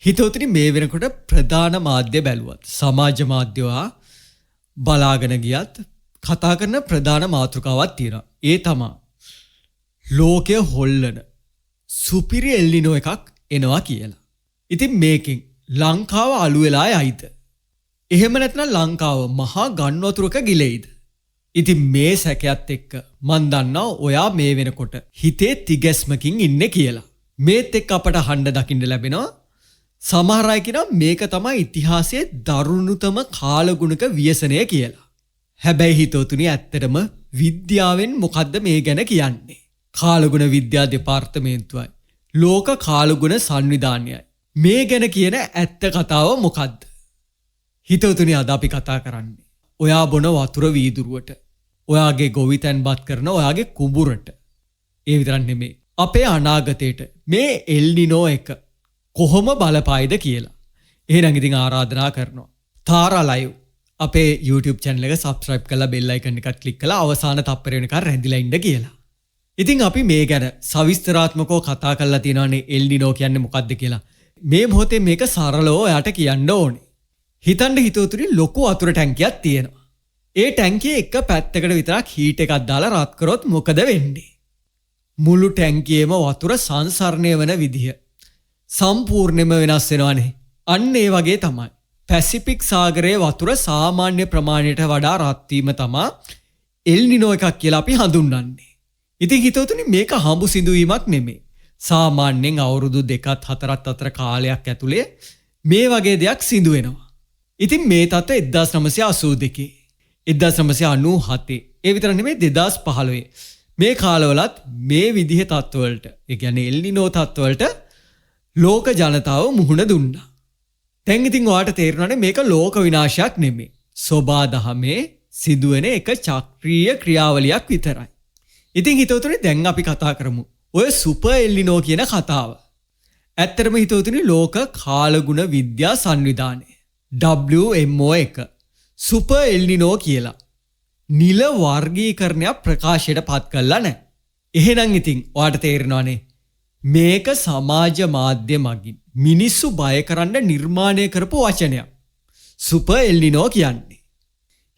හිතවතුනි මේ වෙනකොට ප්‍රධාන මාධ්‍ය බැලුවත් සමාජ මාධ්‍යවා බලාගෙන ගියත් කතා කරන ප්‍රධාන මාතෘකාවක් තියෙනවා. ඒ තමයි ලෝකය හොල්ලන සුපිරි එල්නිනෝ එකක් එනවා කියලා. ඉතින් මේකෙන් ලංකාව අලු වෙලා යයිද? එහෙම නැත්නම් ලංකාව මහා ගන් වතුරක ගිලෙයිද? ඉතින් මේ සැකයත් එක්ක මන් දන්නවා ඔයා මේ වෙනකොට හිතේ තිගැස්මකින් ඉන්නේ කියලා. මේත් එක්ක අපට හඬ දකින්න ලැබෙනවා. සමහර අය කියනවා මේක තමයි ඉතිහාසයේ දරුණුතම කාලගුණක ව්‍යසනය කියලා. හැබැයි හිතවතුනි ඇත්තටම විද්‍යාවෙන් මොකද්ද මේ ගැන කියන්නේ? කාලගුණ විද්‍යා දෙපාර්තමේන්තුවයි ලෝක කාලගුණ සංවිධානයයි මේ ගැන කියන ඇත්ත කතාව මොකද්ද? හිතවතුනි අද අපි කතා කරන්නේ ඔයා බොන වතුර වීදුරුවට, ඔයාගේ ගොවිතැන් බත් කරන ඔයාගේ කුඹුරට. ඒ විතරක් නෙමෙයි අපේ අනාගතයට මේ එල්නිනෝ එක කොහොම බලපායිද කියලා. එහෙනම් ඉතින් ආරාධනා කරනවා තාරා ලයිව් අපේ YouTube channel එක subscribe කරලා bell icon එකත් click කරලා අවසාන තප්පරය වෙනකන් රැඳිලා ඉන්න කියලා. ඉතින් අපි මේ ගැන සවිස්තරාත්මකව කතා කරලා තියෙනවානේ එල්නිනෝ කියන්නේ මොකක්ද කියලා. මේ මොහොතේ මේක සරලව ඔයාට කියන්න ඕනේ. හිතන්න හිතවතුනි ලොකු වතුර ටැංකියක් තියෙනවා. ඒ ටැංකියේ එක පැත්තකට විතරක් හීට් එකක් දාලා රත් කරොත් මොකද වෙන්නේ? මුළු ටැංකියේම වතුර සංසරණය වෙන විදිහ සම්පූර්ණයෙන්ම වෙනස් වෙනවානේ. අන්න ඒ වගේ තමයි පැසිෆික් සාගරයේ වතුර සාමාන්‍ය ප්‍රමාණයට වඩා රත් වීම තමයි එල්නිනෝ එකක් කියලා අපි හඳුන්වන්නේ. ඉතින් හිතවතුනි මේක හම්බු සිදුවීමක් නෙමෙයි. සාමාන්‍යයෙන් අවුරුදු 2-4 අතර කාලයක් ඇතුලේ මේ වගේ දෙයක් සිදු වෙනවා. ඉතින් මේ තත්ත්වය 1982 1997 ඒ විතර නෙමෙයි 2015 මේ කාලවලත් මේ විදිහේ තත්ත්වවලට ඒ කියන්නේ එල්නිනෝ තත්ත්වවලට ලෝක ජනතාව මුහුණ දුන්නා. දැන් ඉතින් ඔයාලට තේරෙනවානේ මේක ලෝක විනාශයක් නෙමෙයි. සෝබා දහමේ සිදුවෙන එක චක්‍රීය ක්‍රියාවලියක් විතරයි. ඉතින් හිතවතුනි දැන් අපි කතා කරමු ඔය සුපර් එල්නිනෝ කියන කතාව. ඇත්තටම හිතවතුනි ලෝක කාලගුණ විද්‍යා සංවිධානය WMO එක සුපර් එල්නිනෝ කියලා නිල වර්ගීකරණයක් ප්‍රකාශයට පත් කළා නැහැ. එහෙනම් ඉතින් ඔයාලට තේරෙනවානේ මේක සමාජ මාධ්‍ය මගින් මිනිස්සු බය කරන්න නිර්මාණය කරපු වචනයක්. සුපර් එල්නිනෝ කියන්නේ.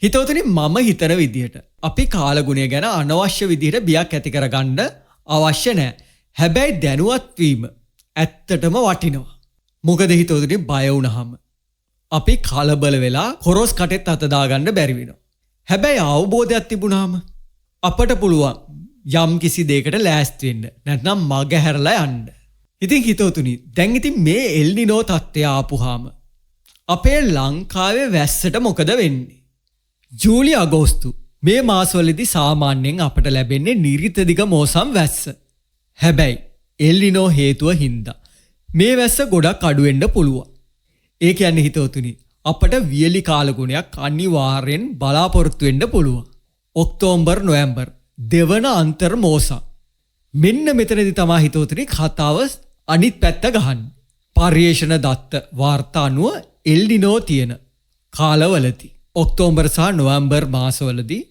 හිතවතුනි මම හිතන විදිහට අපි කාලගුණය ගැන අනවශ්‍ය විදිහට බියක් ඇති කරගන්න අවශ්‍ය නැහැ. හැබැයි දැනුවත් වීම ඇත්තටම වටිනවා. මොකද හිතවතුනි බය වුණාම අපි කලබල වෙලා කොරස් කටෙත් අත දාගන්න බැරි වෙනවා. හැබැයි අවබෝධයක් තිබුණාම අපට පුළුවන් යම් කිසි දෙයකට ලෑස්ති වෙන්න. නැත්නම් මග හැරලා යන්න. ඉතින් හිතවතුනි දැන් ඉතින් මේ එල්නිනෝ තත්ත්වය ආපුවාම අපේ ලංකාවේ වැස්සට මොකද වෙන්නේ? ජූලි අගෝස්තු මේ මාසවලදී සාමාන්‍යයෙන් අපට ලැබෙන්නේ නිරිත දිග මෝසම් වැස්ස. හැබැයි එල්නිනෝ හේතුව හින්දා මේ වැස්ස ගොඩක් අඩු වෙන්න පුළුවන්. ඒ කියන්නේ හිතවතුනි අපට වියලි කාලගුණයක් අනිවාර්යෙන් බලාපොරොත්තු වෙන්න පුළුවන්. ඔක්තෝබර් නොවැම්බර් දෙවන අන්තර් මෝසම්. මෙන්න මෙතනදී තමයි හිතවතුනි කතාව අනිත් පැත්ත ගහන්නේ. පර්යේෂණ දත්ත වාර්තා අනුව එල්නිනෝ තියෙන කාලවලදී ඔක්තෝබර් සහ නොවැම්බර් මාසවලදී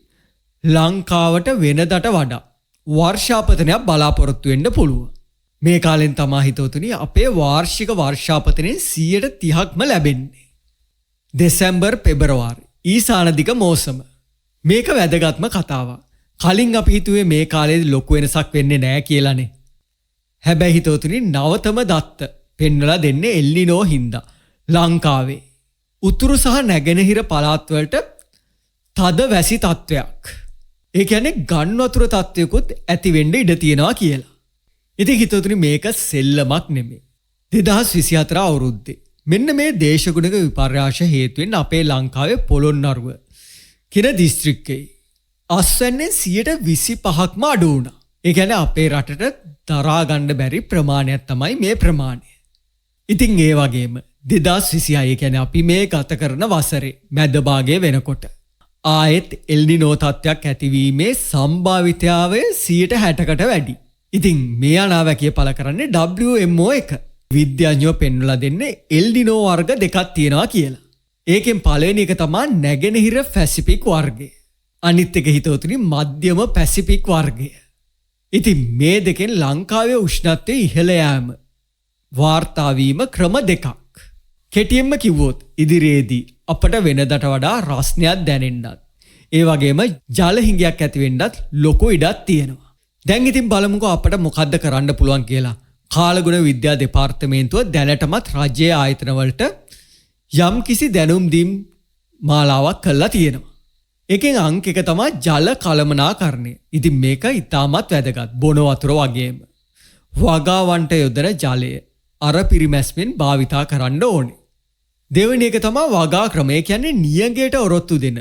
ලංකාවට වෙනදට වඩා වර්ෂාපතනයක් බලාපොරොත්තු වෙන්න පුළුවන්. මේ කාලෙන් තමයි හිතවතුනි අපේ වාර්ෂික වර්ෂාපතනයේ 30%ක්ම ලැබෙන්නේ. දෙසැම්බර් පෙබරවාරි ඊසාන දිග මෝසම. මේක වැදගත්ම කතාවක්. කලින් අපි හිතුවේ මේ කාලේදී ලොකු වෙනසක් වෙන්නේ නැහැ කියලානේ. හැබැයි හිතවතුනි නවතම දත්ත පෙන්වලා දෙන්නේ එල්නිනෝ හින්දා ලංකාවේ උතුරු සහ නැගෙනහිර පළාත්වලට තද වැසි තත්ත්වයක්. ඒ කියන්නේ ගන් වතුර තත්ත්වයකුත් ඇති වෙන්න ඉඩ තියෙනවා කියලා. ඉතින් හිතවතුනි මේක සෙල්ලමක් නෙමෙයි. 2024 අවුරුද්දේ මෙන්න මේ දේශගුණික විපර්යාස හේතුවෙන් අපේ ලංකාවේ පොළොන්නරුව කියන දිස්ත්‍රික්කයේ අස්වැන්නේ 25%ක්ම අඩු වුණා. ඒ කියන්නේ අපේ රටට දරා ගන්න බැරි ප්‍රමාණයක් තමයි මේ ප්‍රමාණය. ඉතින් ඒ වගේම 2026 කියන්නේ අපි මේ ගත කරන වසරේ මැද භාගයේ වෙනකොට ආයෙත් එල්නිනෝ තත්ත්වයක් ඇතිවීමේ සම්භාවිතතාවය 60%කට වැඩි. ඉතින් මේ අනාවැකිය පළ කරන්නේ WMO එක. විද්‍යාඥයෝ පෙන්වලා දෙන්නේ එල්නිනෝ වර්ග දෙකක් තියෙනවා කියලා. ඒකෙන් පළවෙනි එක තමයි නැගෙනහිර පැසිෆික් වර්ගය. අනිත් එක හිතවතුනි මධ්‍යම පැසිෆික් වර්ගය. ඉතින් මේ දෙකෙන් ලංකාවේ උෂ්ණත්වය ඉහළ යාම වාර්තා වීම ක්‍රම දෙකක්. කෙටියෙන්ම කිව්වොත් ඉදිරියේදී අපට වෙනදට වඩා රස්නයක් දැනෙන්නත් ඒ වගේම ජල හිඟයක් ඇති වෙන්නත් ලොකු ඉඩක් තියෙනවා. දැන් ඉතින් බලමුකෝ අපට මොකද්ද කරන්න පුළුවන් කියලා. කාලගුණ විද්‍යා දෙපාර්තමේන්තුව දැනටමත් රාජ්‍ය ආයතන වලට යම් කිසි දැනුම් දීම් මාලාවක් කරලා තියෙනවා. එකෙන් අංක එක තමයි ජල කළමනාකරණය. ඉතින් මේක ඉතාමත් වැදගත්. බොන වතුර වගේම වගාවන්ට යොදන ජලය අර පිරිමැස්මෙන් භාවිතා කරන්න ඕනේ. දෙවෙනි එක තමයි වගා ක්‍රමය. කියන්නේ නියඟයට ඔරොත්තු දෙන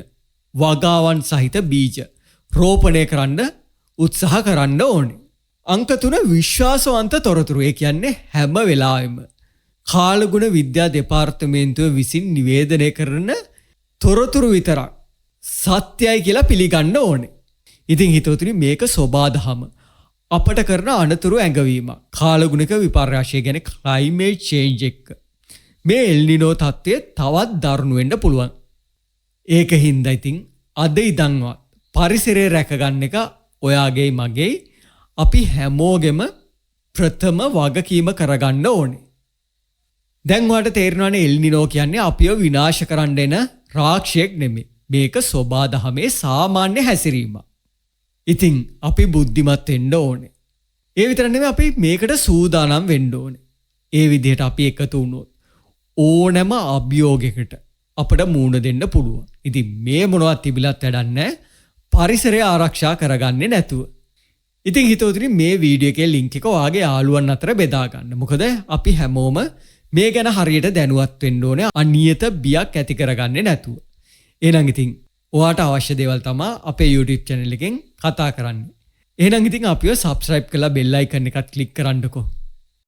වගාවන් සහිත බීජ රෝපණය කරන්න උත්සාහ කරන්න ඕනේ. අංක 3 විශ්වාසවන්ත තොරතුරු. ඒ කියන්නේ හැම වෙලාවෙම කාලගුණ විද්‍යා දෙපාර්තමේන්තුව විසින් නිවේදනය කරන තොරතුරු විතරක් සත්‍යයි කියලා පිළිගන්න ඕනේ. ඉතින් හිතවතුනි මේක සෝබාදහම අපට කරන අනතුරු ඇඟවීම කාලගුණික විපර්යාසය ගැන ක්ලයිමේට් චේන්ජ් එක මේ එල් නිනෝ තත්ත්වය තවත් දරුණු වෙන්න පුළුවන්. ඒක හින්දා ඉතින් අද ඉඳන්වත් පරිසරය රැකගන්න එක ඔයාගේ මගේ අපි හැමෝගෙම ප්‍රථම වගකීම කරගන්න ඕනේ. දැන් ඔයාලට තේරෙනවනේ එල් නිනෝ කියන්නේ අපිව විනාශ කරන්න එන රාක්ෂයක් නෙමෙයි. මේක සෝබාදහමේ සාමාන්‍ය හැසිරීමක්. ඉතින් අපි බුද්ධිමත් වෙන්න ඕනේ. ඒ විතර නෙමෙයි අපි මේකට සූදානම් වෙන්න ඕනේ. ඒ විදිහට අපි එකතු වුණොත් ඕනෑම අභියෝගයකට අපට මුහුණ දෙන්න පුළුවන්. ඉතින් මේ මොනවත් තිබිලත් වැඩක් නැහැ. පරිසරය ආරක්ෂා කරගන්නේ නැතුව. ඉතින් හිතවතුනි මේ වීඩියෝ එකේ link එක ඔයාගේ යාළුවන් අතර බෙදා ගන්න. මොකද අපි හැමෝම මේ ගැන හරියට දැනුවත් වෙන්න ඕනේ. අනියත බියක් ඇති කරගන්නේ නැතුව. එහෙනම් ඉතින් ඔයාට අවශ්‍ය දේවල් තමයි අපේ YouTube channel එකෙන් කතා කරන්නේ. එහෙනම් ඉතින් අපිව subscribe කරලා bell icon එකත් click කරන්නකෝ.